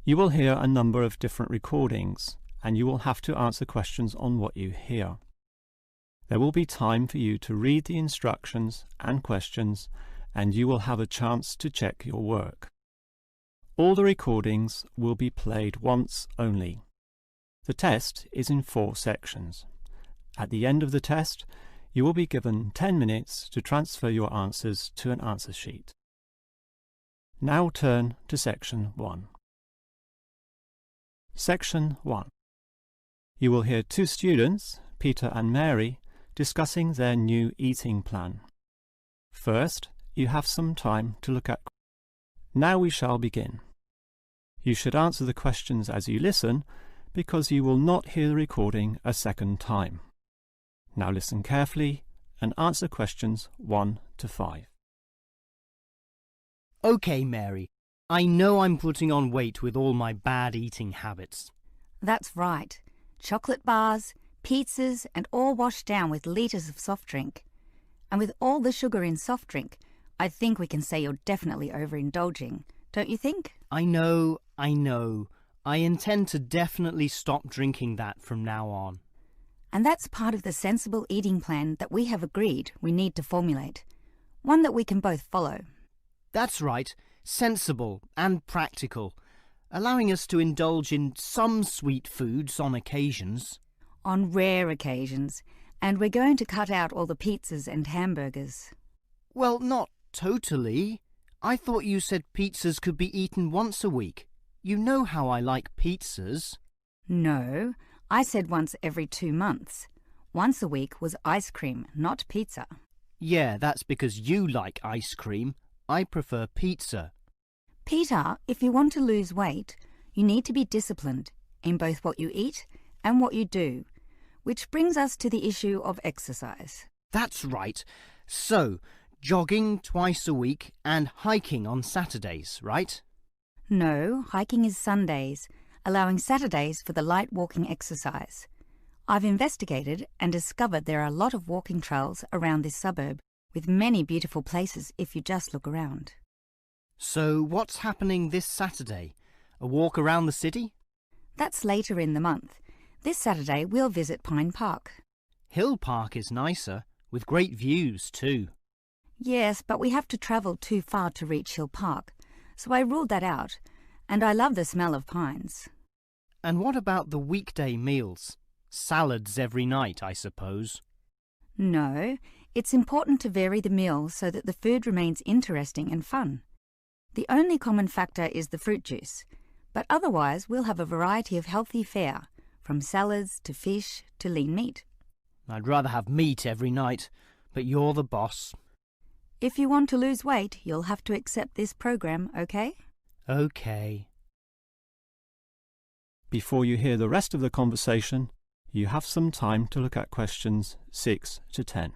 You will hear a number of different recordings, and you will have to answer questions on what you hear. There will be time for you to read the instructions and questions, and you will have a chance to check your work. All the recordings will be played once only. The test is in 4 sections. At the end of the test, you will be given 10 minutes to transfer your answers to an answer sheet. Now turn to Section 1. Section 1. You will hear 2 students, Peter and Mary, discussing their new eating plan. First, you have some time to look at. Now we shall begin. You should answer the questions as you listen, because you will not hear the recording a second time. Now listen carefully and answer questions 1 to 5. OK, Mary. I know I'm putting on weight with all my bad eating habits. That's right. Chocolate bars, pizzas, and all washed down with litres of soft drink. And with all the sugar in soft drink, I think we can say you're definitely overindulging, don't you think? I know. I intend to definitely stop drinking that from now on. And that's part of the sensible eating plan that we have agreed we need to formulate. One that we can both follow. That's right. Sensible and practical. Allowing us to indulge in some sweet foods on occasions. On rare occasions. And we're going to cut out all the pizzas and hamburgers. Well, not totally. I thought you said pizzas could be eaten once a week. You know how I like pizzas. No, I said once every 2 months. Once a week was ice cream, not pizza. Yeah, that's because you like ice cream. I prefer pizza. Peter, if you want to lose weight, you need to be disciplined in both what you eat and what you do, which brings us to the issue of exercise. That's right. So, jogging twice a week and hiking on Saturdays, right? No, hiking is Sundays, allowing Saturdays for the light walking exercise. I've investigated and discovered there are a lot of walking trails around this suburb, with many beautiful places if you just look around. So what's happening this Saturday? A walk around the city? That's later in the month. This Saturday we'll visit Pine Park. Hill Park is nicer, with great views too. Yes, but we have to travel too far to reach Hill Park, so I ruled that out, and I love the smell of pines. And what about the weekday meals? Salads every night, I suppose. No, it's important to vary the meals so that the food remains interesting and fun. The only common factor is the fruit juice, but otherwise we'll have a variety of healthy fare, from salads to fish to lean meat. I'd rather have meat every night, but you're the boss. If you want to lose weight, you'll have to accept this program, okay? Okay. Before you hear the rest of the conversation, you have some time to look at questions 6 to 10.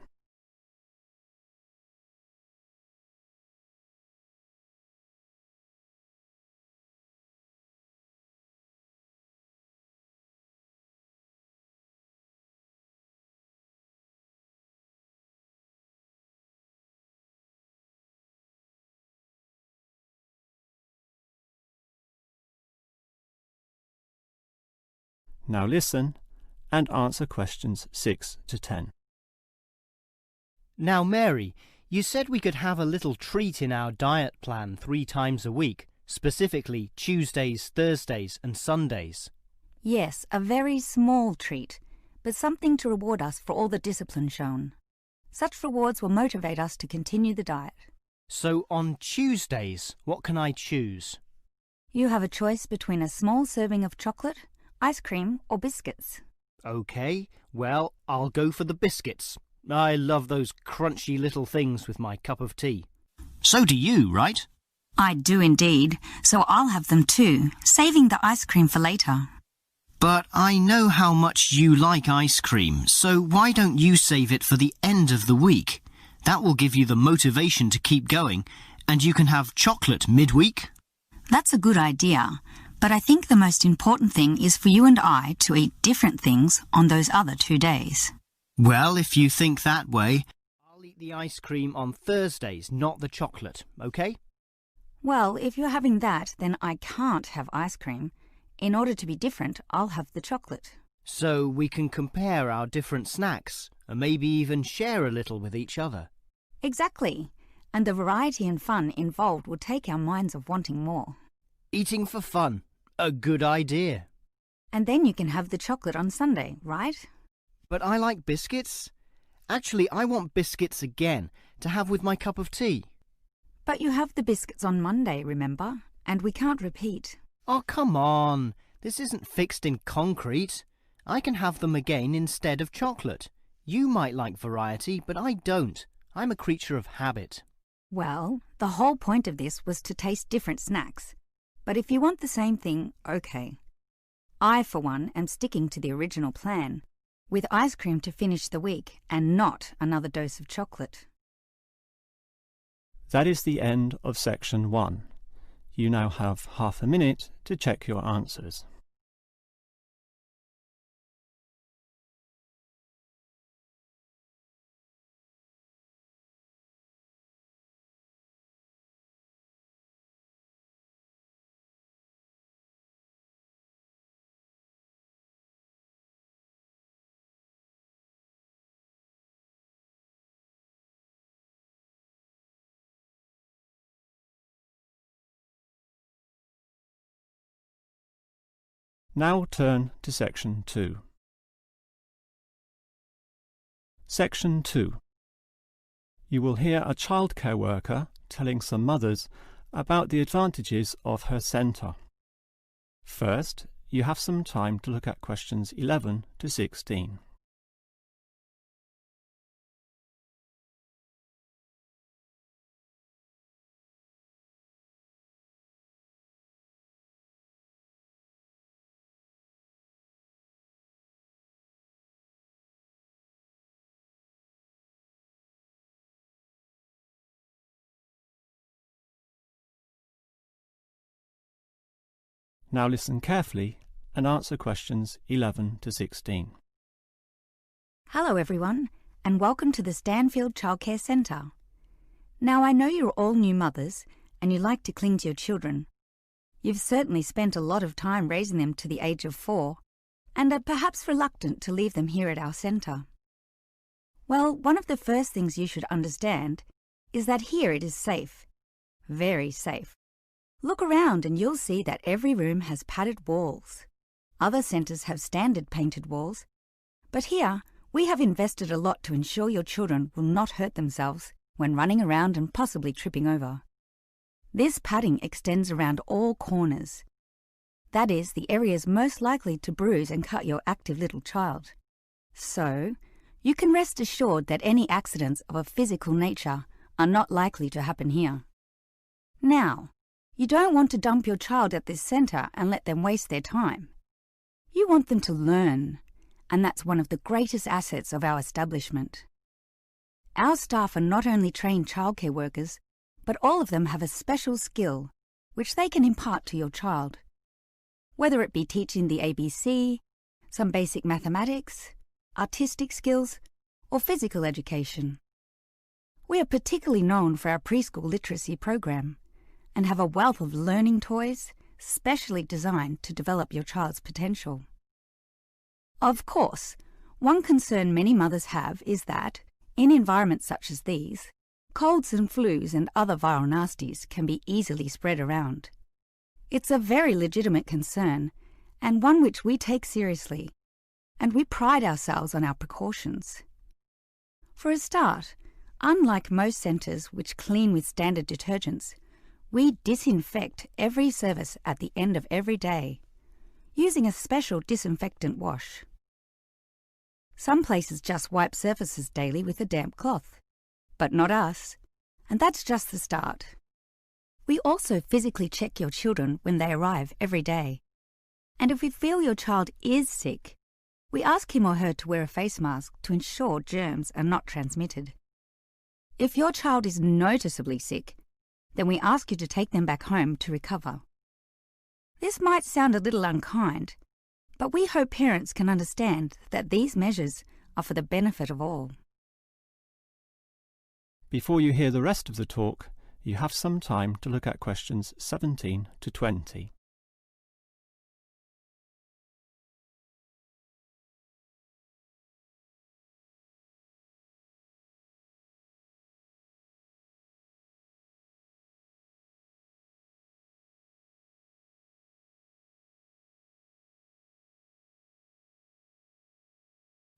Now listen and answer questions 6 to 10. Now, Mary, you said we could have a little treat in our diet plan 3 times a week, specifically Tuesdays, Thursdays and Sundays. Yes, a very small treat, but something to reward us for all the discipline shown. Such rewards will motivate us to continue the diet. So on Tuesdays, what can I choose? You have a choice between a small serving of chocolate, ice cream or biscuits. OK, well, I'll go for the biscuits. I love those crunchy little things with my cup of tea. So do you, right? I do indeed, so I'll have them too, saving the ice cream for later. But I know how much you like ice cream, so why don't you save it for the end of the week? That will give you the motivation to keep going, and you can have chocolate midweek. That's a good idea. But I think the most important thing is for you and I to eat different things on those other 2 days. Well, if you think that way, I'll eat the ice cream on Thursdays, not the chocolate, OK? Well, if you're having that, then I can't have ice cream. In order to be different, I'll have the chocolate. So we can compare our different snacks and maybe even share a little with each other. Exactly. And the variety and fun involved will take our minds of wanting more. Eating for fun. A good idea. And then you can have the chocolate on Sunday, right? But I like biscuits. Actually, I want biscuits again to have with my cup of tea. But you have the biscuits on Monday, remember? And we can't repeat. Oh, come on. This isn't fixed in concrete. I can have them again instead of chocolate. You might like variety, but I don't. I'm a creature of habit. Well, the whole point of this was to taste different snacks. But if you want the same thing, okay. I, for one, am sticking to the original plan, with ice cream to finish the week and not another dose of chocolate. That is the end of section 1. You now have half a minute to check your answers. Now turn to section 2. Section 2. You will hear a childcare worker telling some mothers about the advantages of her centre. First, you have some time to look at questions 11 to 16. Now listen carefully and answer questions 11 to 16. Hello everyone, and welcome to the Stanfield Childcare Centre. Now I know you're all new mothers and you like to cling to your children. You've certainly spent a lot of time raising them to the age of 4 and are perhaps reluctant to leave them here at our centre. Well, one of the first things you should understand is that here it is safe. Very safe. Look around and you'll see that every room has padded walls. Other centres have standard painted walls, but here we have invested a lot to ensure your children will not hurt themselves when running around and possibly tripping over. This padding extends around all corners. That is, the areas most likely to bruise and cut your active little child. So, you can rest assured that any accidents of a physical nature are not likely to happen here. Now, you don't want to dump your child at this centre and let them waste their time. You want them to learn, and that's one of the greatest assets of our establishment. Our staff are not only trained childcare workers, but all of them have a special skill which they can impart to your child. Whether it be teaching the ABC, some basic mathematics, artistic skills, or physical education. We are particularly known for our preschool literacy program, and have a wealth of learning toys specially designed to develop your child's potential. Of course, one concern many mothers have is that, in environments such as these, colds and flus and other viral nasties can be easily spread around. It's a very legitimate concern, and one which we take seriously, and we pride ourselves on our precautions. For a start, unlike most centres which clean with standard detergents, we disinfect every service at the end of every day, using a special disinfectant wash. Some places just wipe surfaces daily with a damp cloth, but not us, and that's just the start. We also physically check your children when they arrive every day, and if we feel your child is sick, we ask him or her to wear a face mask to ensure germs are not transmitted. If your child is noticeably sick, then we ask you to take them back home to recover. This might sound a little unkind, but we hope parents can understand that these measures are for the benefit of all. Before you hear the rest of the talk, you have some time to look at questions 17 to 20.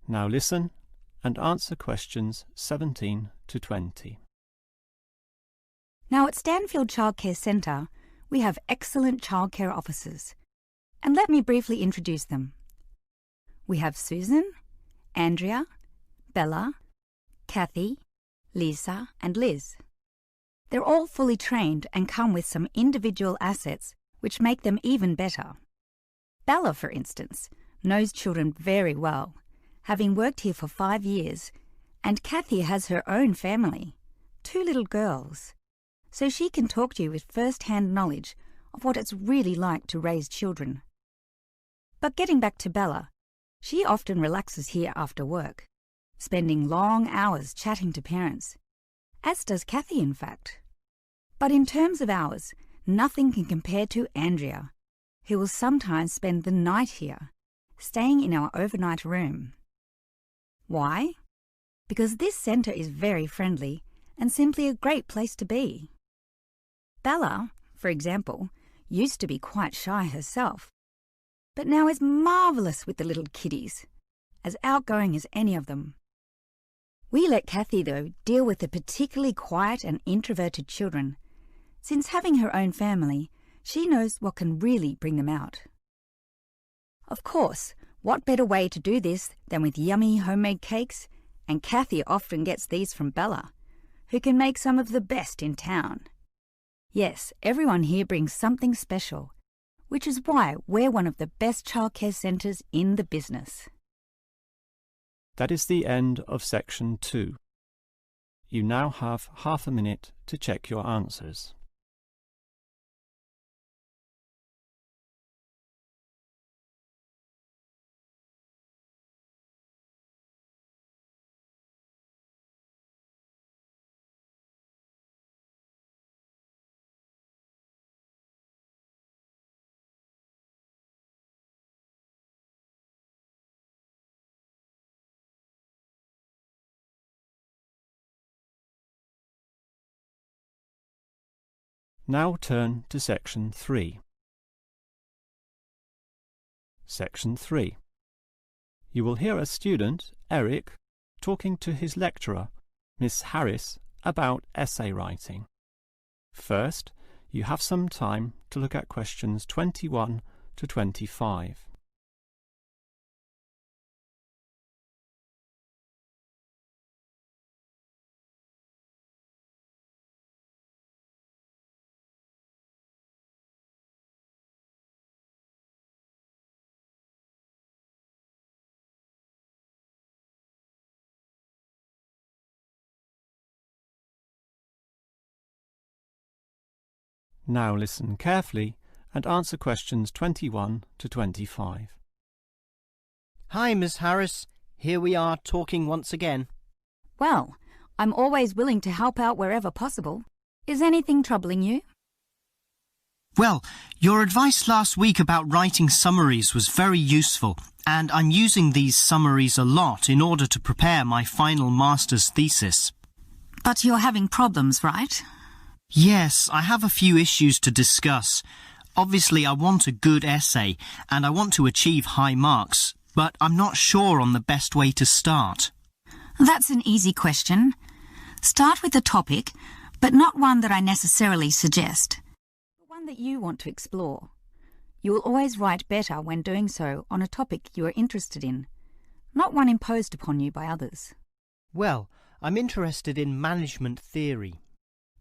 Now listen and answer questions 17 to 20. Now at Stanfield Childcare Centre, we have excellent childcare officers. And let me briefly introduce them. We have Susan, Andrea, Bella, Kathy, Lisa and Liz. They're all fully trained and come with some individual assets which make them even better. Bella, for instance, knows children very well, having worked here for 5 years, and Kathy has her own family, 2 little girls, so she can talk to you with first-hand knowledge of what it's really like to raise children. But getting back to Bella, she often relaxes here after work, spending long hours chatting to parents, as does Kathy in fact. But in terms of hours, nothing can compare to Andrea, who will sometimes spend the night here, staying in our overnight room. Why? Because this centre is very friendly and simply a great place to be. Bella, for example, used to be quite shy herself, but now is marvellous with the little kiddies, as outgoing as any of them. We let Kathy, though, deal with the particularly quiet and introverted children, since having her own family, she knows what can really bring them out. Of course, what better way to do this than with yummy homemade cakes, and Kathy often gets these from Bella, who can make some of the best in town. Yes, everyone here brings something special, which is why we're one of the best childcare centres in the business. That is the end of section 2. You now have half a minute to check your answers. Now turn to section 3. Section 3. You will hear a student, Eric, talking to his lecturer, Miss Harris, about essay writing. First, you have some time to look at questions 21 to 25. Now listen carefully and answer questions 21 to 25. Hi, Miss Harris. Here we are talking once again. Well, I'm always willing to help out wherever possible. Is anything troubling you? Well, your advice last week about writing summaries was very useful, and I'm using these summaries a lot in order to prepare my final master's thesis. But you're having problems, right? Yes, I have a few issues to discuss. Obviously, I want a good essay, and I want to achieve high marks, but I'm not sure on the best way to start. That's an easy question. Start with a topic, but not one that I necessarily suggest. One that you want to explore. You will always write better when doing so on a topic you are interested in, not one imposed upon you by others. Well, I'm interested in management theory.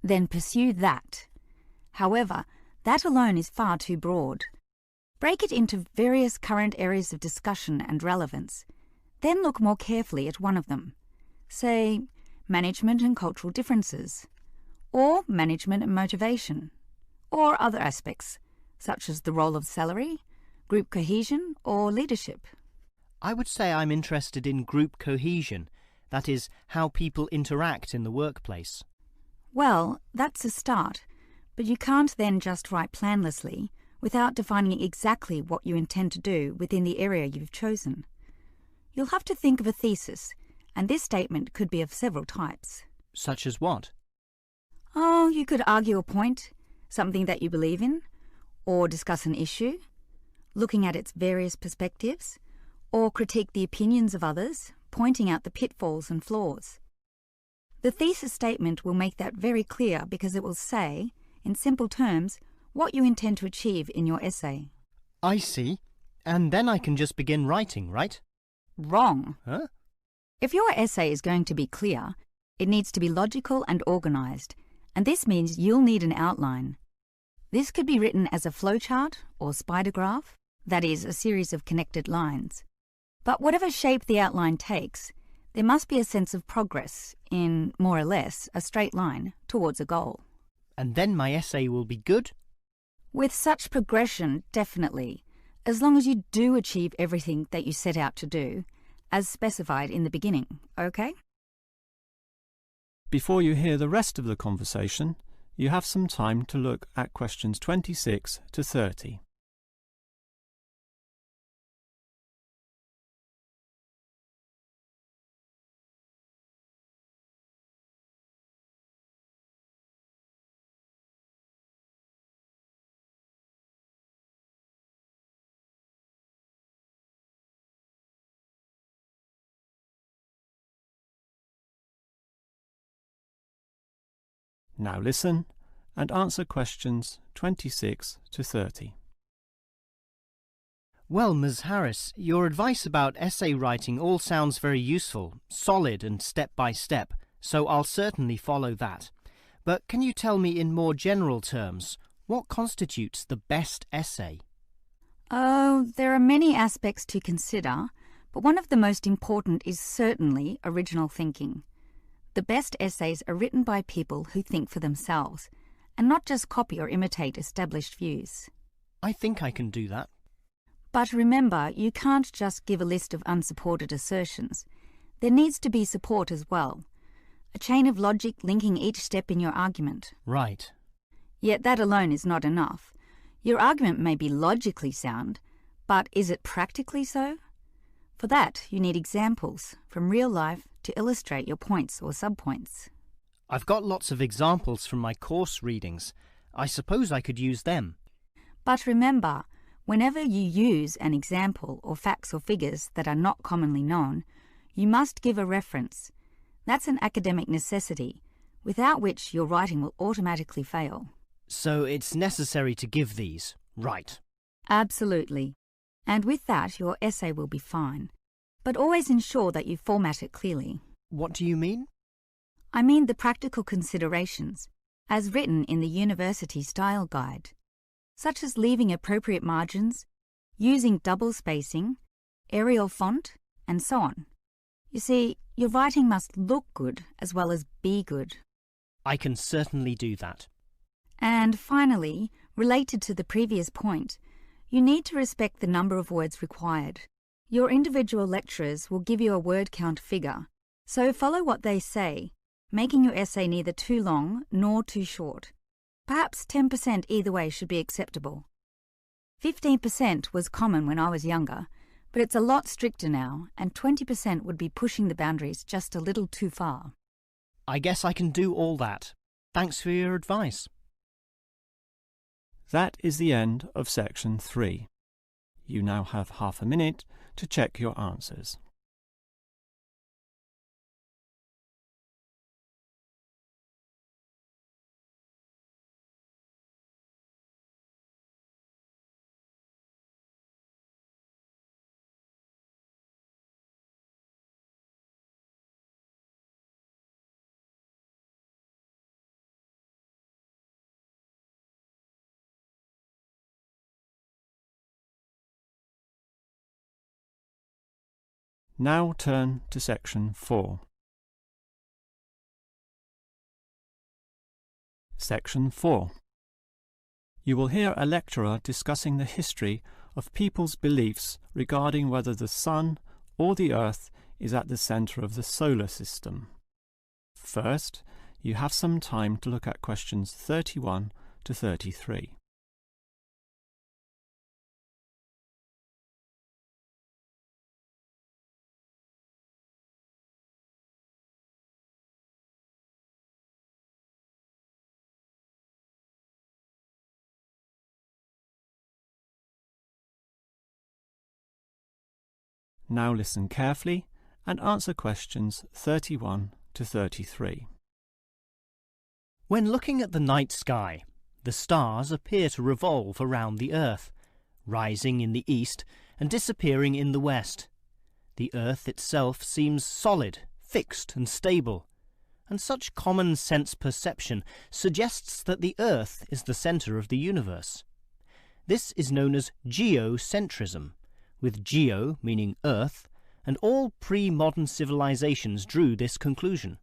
Then pursue that. However, that alone is far too broad. Break it into various current areas of discussion and relevance. Then look more carefully at one of them. Say, management and cultural differences, or management and motivation, or other aspects, such as the role of salary, group cohesion, or leadership. I would say I'm interested in group cohesion, that is, how people interact in the workplace. Well, that's a start, but you can't then just write planlessly without defining exactly what you intend to do within the area you've chosen. You'll have to think of a thesis, and this statement could be of several types. Such as what? Oh, you could argue a point, something that you believe in, or discuss an issue, looking at its various perspectives, or critique the opinions of others, pointing out the pitfalls and flaws. The thesis statement will make that very clear because it will say, in simple terms, what you intend to achieve in your essay. I see. And then I can just begin writing, right? Wrong. Huh? If your essay is going to be clear, it needs to be logical and organised, and this means you'll need an outline. This could be written as a flowchart or spider graph, that is, a series of connected lines. But whatever shape the outline takes, there must be a sense of progress in, more or less, a straight line towards a goal. And then my essay will be good? With such progression, definitely, as long as you do achieve everything that you set out to do, as specified in the beginning, okay? Before you hear the rest of the conversation, you have some time to look at questions 26 to 30. Now listen and answer questions 26 to 30. Well, Ms. Harris, your advice about essay writing all sounds very useful, solid and step by step, so I'll certainly follow that. But can you tell me in more general terms, what constitutes the best essay? Oh, there are many aspects to consider, but one of the most important is certainly original thinking. The best essays are written by people who think for themselves, and not just copy or imitate established views. I think I can do that. But remember, you can't just give a list of unsupported assertions. There needs to be support as well. A chain of logic linking each step in your argument. Right. Yet that alone is not enough. Your argument may be logically sound, but is it practically so? For that, you need examples from real life to illustrate your points or subpoints. I've got lots of examples from my course readings. I suppose I could use them. But remember, whenever you use an example or facts or figures that are not commonly known, you must give a reference. That's an academic necessity, without which your writing will automatically fail. So it's necessary to give these, right? Absolutely. And with that, your essay will be fine. But always ensure that you format it clearly. What do you mean? I mean the practical considerations, as written in the University Style Guide, such as leaving appropriate margins, using double spacing, Arial font, and so on. You see, your writing must look good as well as be good. I can certainly do that. And finally, related to the previous point, you need to respect the number of words required. Your individual lecturers will give you a word count figure, so follow what they say, making your essay neither too long nor too short. Perhaps 10% either way should be acceptable. 15% was common when I was younger, but it's a lot stricter now, and 20% would be pushing the boundaries just a little too far. I guess I can do all that. Thanks for your advice. That is the end of section 3. You now have half a minute to check your answers. Now turn to section 4. Section 4. You will hear a lecturer discussing the history of people's beliefs regarding whether the Sun or the Earth is at the centre of the solar system. First, you have some time to look at questions 31 to 33. Now listen carefully and answer questions 31 to 33. When looking at the night sky, the stars appear to revolve around the Earth, rising in the east and disappearing in the west. The Earth itself seems solid, fixed and stable, and such common sense perception suggests that the Earth is the centre of the universe. This is known as geocentrism, with geo meaning Earth, and all pre-modern civilizations drew this conclusion.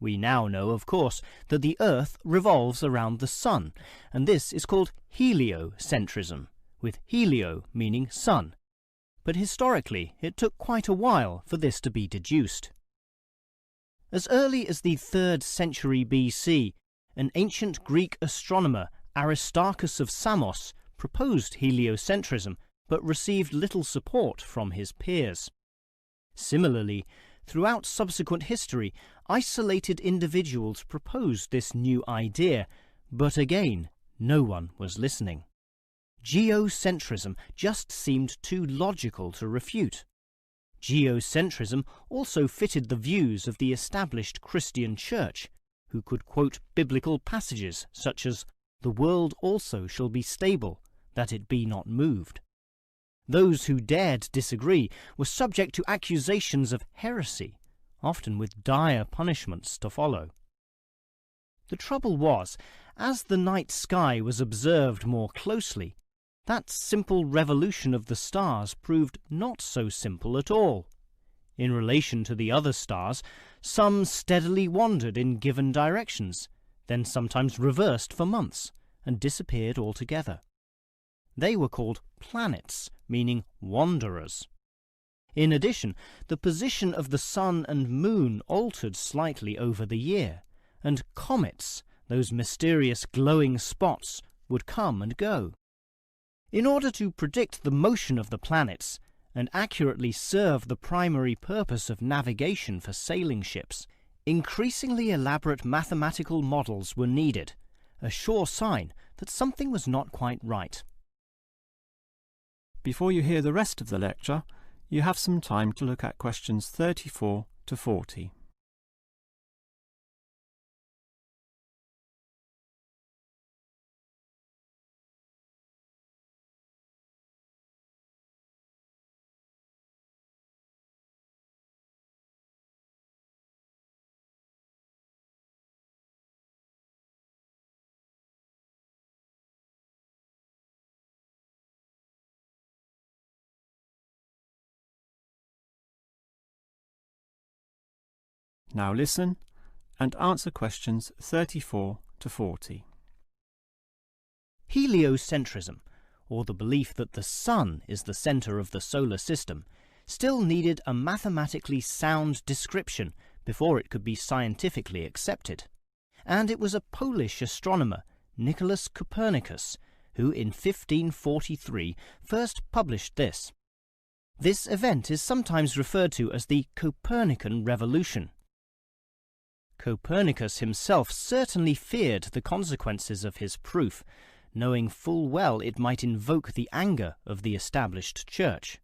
We now know, of course, that the Earth revolves around the Sun, and this is called heliocentrism, with helio meaning sun. But historically, it took quite a while for this to be deduced. As early as the 3rd century BC, an ancient Greek astronomer, Aristarchus of Samos, proposed heliocentrism, but received little support from his peers. Similarly, throughout subsequent history, isolated individuals proposed this new idea, but again, no one was listening. Geocentrism just seemed too logical to refute. Geocentrism also fitted the views of the established Christian Church, who could quote biblical passages such as, "The world also shall be stable, that it be not moved." Those who dared disagree were subject to accusations of heresy, often with dire punishments to follow. The trouble was, as the night sky was observed more closely, that simple revolution of the stars proved not so simple at all. In relation to the other stars, some steadily wandered in given directions, then sometimes reversed for months, and disappeared altogether. They were called planets, meaning wanderers. In addition, the position of the sun and moon altered slightly over the year, and comets, those mysterious glowing spots, would come and go. In order to predict the motion of the planets and accurately serve the primary purpose of navigation for sailing ships, increasingly elaborate mathematical models were needed, a sure sign that something was not quite right. Before you hear the rest of the lecture, you have some time to look at questions 34 to 40. Now listen and answer questions 34 to 40. Heliocentrism, or the belief that the Sun is the centre of the solar system, still needed a mathematically sound description before it could be scientifically accepted. And it was a Polish astronomer, Nicholas Copernicus, who in 1543 first published this. This event is sometimes referred to as the Copernican Revolution. Copernicus himself certainly feared the consequences of his proof, knowing full well it might invoke the anger of the established church.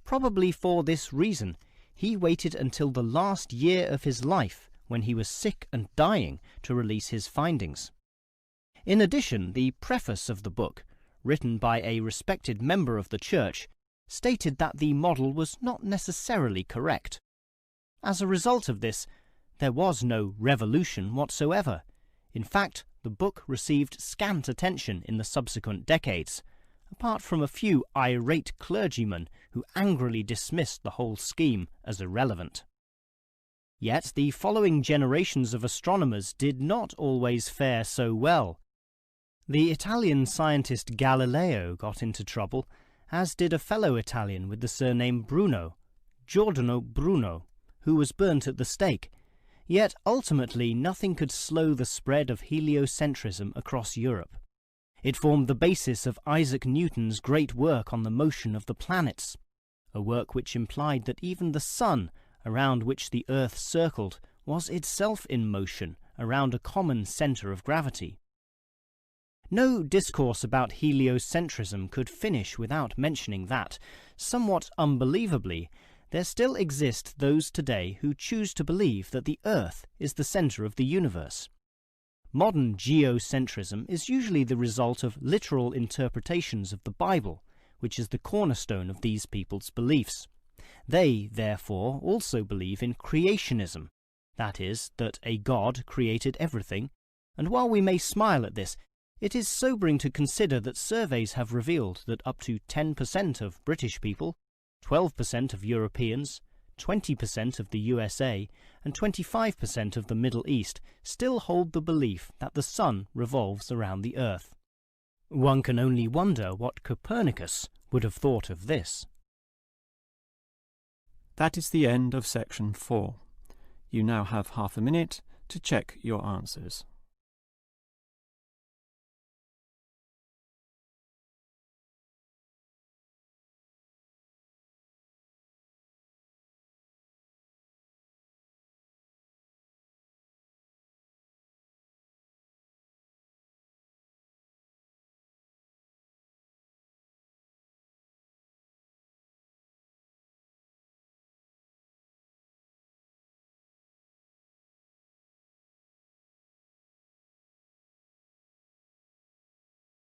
Probably for this reason, he waited until the last year of his life, when he was sick and dying, to release his findings. In addition, the preface of the book, written by a respected member of the church, stated that the model was not necessarily correct. As a result of this, there was no revolution whatsoever. In fact, the book received scant attention in the subsequent decades, apart from a few irate clergymen who angrily dismissed the whole scheme as irrelevant. Yet the following generations of astronomers did not always fare so well. The Italian scientist Galileo got into trouble, as did a fellow Italian with the surname Bruno, Giordano Bruno, who was burnt at the stake. Yet ultimately nothing could slow the spread of heliocentrism across Europe. It formed the basis of Isaac Newton's great work on the motion of the planets, a work which implied that even the sun, around which the Earth circled, was itself in motion around a common centre of gravity. No discourse about heliocentrism could finish without mentioning that, somewhat unbelievably, there still exist those today who choose to believe that the Earth is the centre of the universe. Modern geocentrism is usually the result of literal interpretations of the Bible, which is the cornerstone of these people's beliefs. They, therefore, also believe in creationism, that is, that a God created everything, and while we may smile at this, it is sobering to consider that surveys have revealed that up to 10% of British people, 12% of Europeans, 20% of the USA, and 25% of the Middle East still hold the belief that the sun revolves around the Earth. One can only wonder what Copernicus would have thought of this. That is the end of section 4. You now have half a minute to check your answers.